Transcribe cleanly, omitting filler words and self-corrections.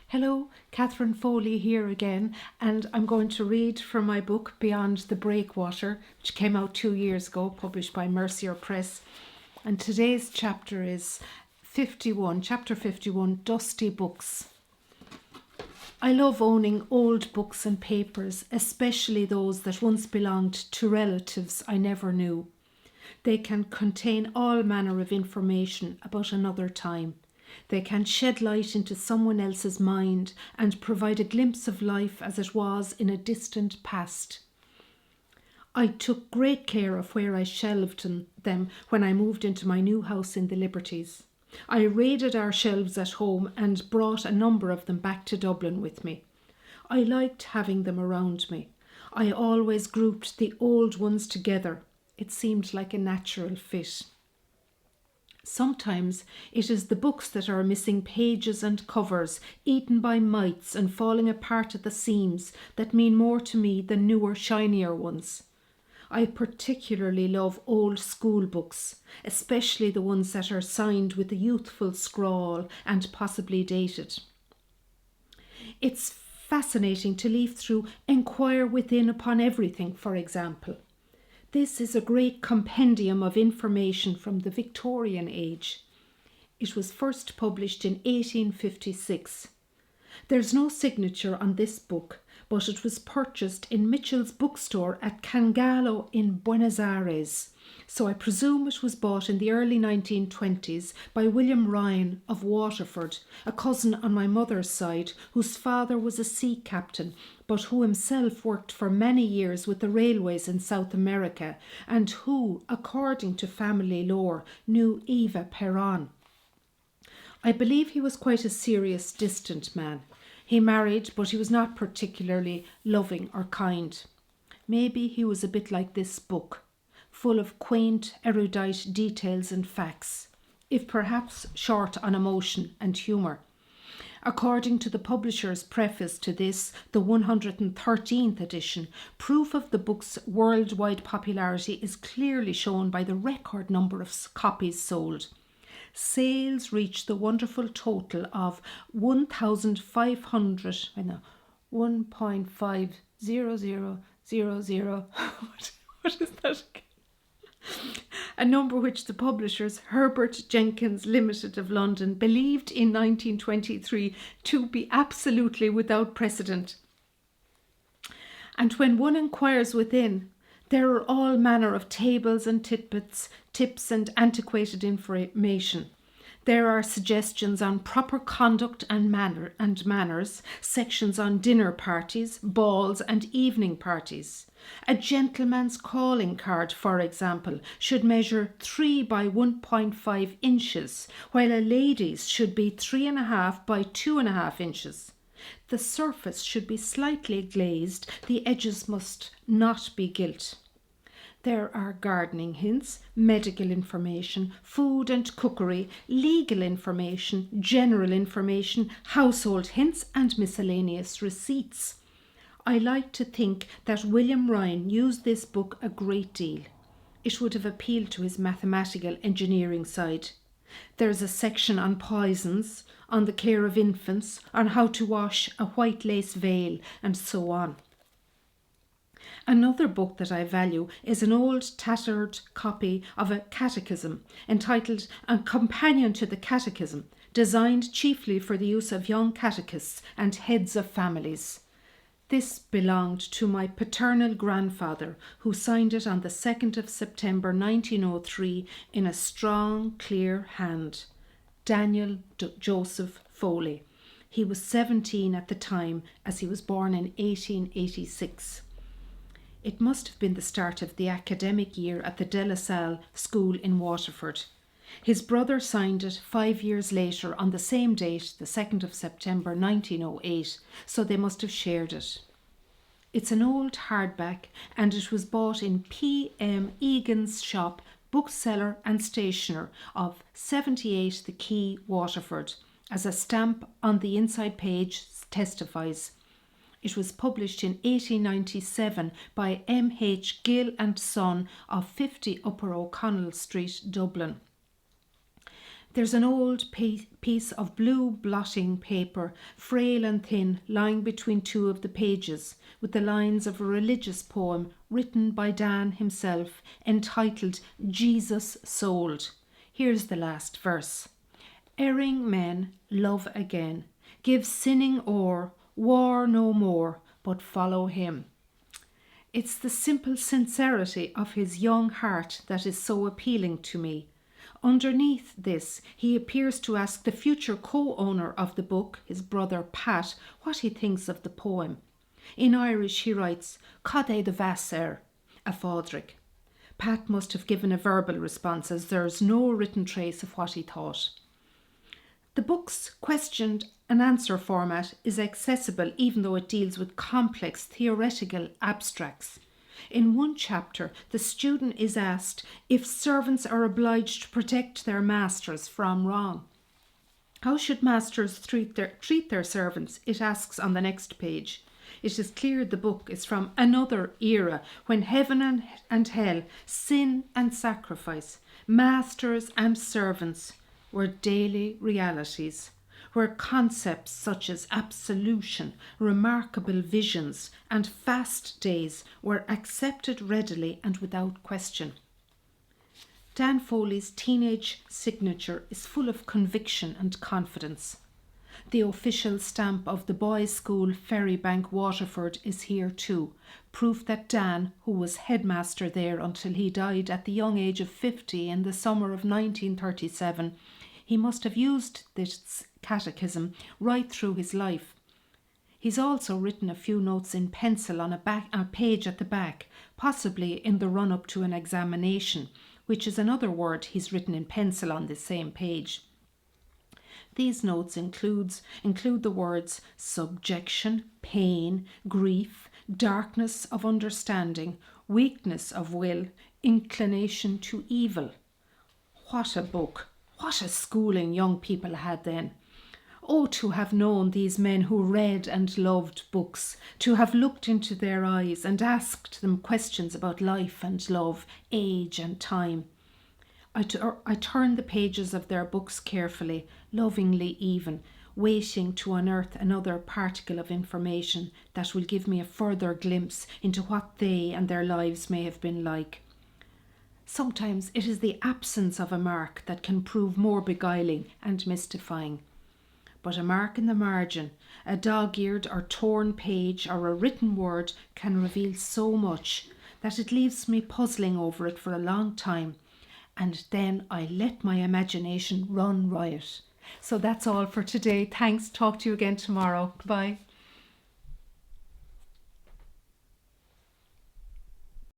Hello, Catherine Foley here again, and I'm going to read from my book Beyond the Breakwater, which came out 2 years ago, published by Mercier Press. And today's chapter is chapter 51, Dustry Books. I love owning old books and papers, especially those that once belonged to relatives I never knew. They can contain all manner of information about another time. They can shed light into someone else's mind and provide a glimpse of life as it was in a distant past. I took great care of where I shelved them when I moved into my new house in the Liberties. I raided our shelves at home and brought a number of them back to Dublin with me. I liked having them around me. I always grouped the old ones together. It seemed like a natural fit. Sometimes it is the books that are missing pages and covers, eaten by mites and falling apart at the seams, that mean more to me than newer, shinier ones. I particularly love old school books, especially the ones that are signed with a youthful scrawl and possibly dated. It's fascinating to leaf through Enquire Within Upon Everything, for example. This is a great compendium of information from the Victorian age. It was first published in 1856. There's no signature on this book, but it was purchased in Mitchell's bookstore at Cangallo in Buenos Aires, so I presume it was bought in the early 1920s by William Ryan of Waterford, a cousin on my mother's side whose father was a sea captain, but who himself worked for many years with the railways in South America, and who, according to family lore, knew Eva Peron. I believe he was quite a serious, distant man. He married, but he was not particularly loving or kind. Maybe he was a bit like this book, full of quaint, erudite details and facts, if perhaps short on emotion and humour. According to the publisher's preface to this, the 113th edition, proof of the book's worldwide popularity is clearly shown by the record number of copies sold. Sales reached the wonderful total of 1,500, 1.50000, what is that again? A number which the publishers Herbert Jenkins Limited of London believed in 1923 to be absolutely without precedent. And when one inquires within, there are all manner of tables and tidbits, tips and antiquated information. There are suggestions on proper conduct and manners, sections on dinner parties, balls and evening parties. A gentleman's calling card, for example, should measure 3 by 1.5 inches, while a lady's should be 3.5 by 2.5 inches. The surface should be slightly glazed, the edges must not be gilt. There are gardening hints, medical information, food and cookery, legal information, general information, household hints and miscellaneous receipts. I like to think that William Ryan used this book a great deal. It would have appealed to his mathematical engineering side. There's a section on poisons, on the care of infants, on how to wash a white lace veil, and so on. Another book that I value is an old tattered copy of a catechism entitled A Companion to the Catechism, designed chiefly for the use of young catechists and heads of families. This belonged to my paternal grandfather, who signed it on the 2nd of September 1903 in a strong, clear hand. Daniel Joseph Foley. He was 17 at the time, as he was born in 1886. It must have been the start of the academic year at the De La Salle School in Waterford. His brother signed it 5 years later on the same date, the 2nd of September 1908, so they must have shared it. It's an old hardback, and it was bought in P.M. Egan's shop, bookseller and stationer of 78 The Quay, Waterford, as a stamp on the inside page testifies. It was published in 1897 by M.H. Gill and Son of 50 Upper O'Connell Street, Dublin. There's an old piece of blue blotting paper, frail and thin, lying between two of the pages, with the lines of a religious poem written by Dan himself, entitled Jesus Sold. Here's the last verse. Erring men love again, give sinning o'er, war no more, but follow him. It's the simple sincerity of his young heart that is so appealing to me. Underneath this, he appears to ask the future co-owner of the book, his brother Pat, what he thinks of the poem. In Irish he writes, Cad de Vasser, a Fádric. Pat must have given a verbal response, as there's no written trace of what he thought. The book's question and answer format is accessible even though it deals with complex theoretical abstracts. In one chapter, the student is asked if servants are obliged to protect their masters from wrong. How should masters treat their servants? It asks on the next page. It is clear the book is from another era when heaven and hell, sin and sacrifice, masters and servants were daily realities, where concepts such as absolution, remarkable visions, and fast days were accepted readily and without question. Dan Foley's teenage signature is full of conviction and confidence. The official stamp of the boys' school Ferrybank, Waterford, is here too, proof that Dan, who was headmaster there until he died at the young age of 50 in the summer of 1937, he must have used this catechism right through his life. He's also written a few notes in pencil on a page at the back, possibly in the run-up to an examination, which is another word he's written in pencil on this same page. These notes include the words subjection, pain, grief, darkness of understanding, weakness of will, inclination to evil. What a book! What a schooling young people had then. Oh, to have known these men who read and loved books, to have looked into their eyes and asked them questions about life and love, age and time. I turn the pages of their books carefully, lovingly even, waiting to unearth another particle of information that will give me a further glimpse into what they and their lives may have been like. Sometimes it is the absence of a mark that can prove more beguiling and mystifying. But a mark in the margin, a dog-eared or torn page or a written word can reveal so much that it leaves me puzzling over it for a long time, and then I let my imagination run riot. So that's all for today. Thanks. Talk to you again tomorrow. Bye.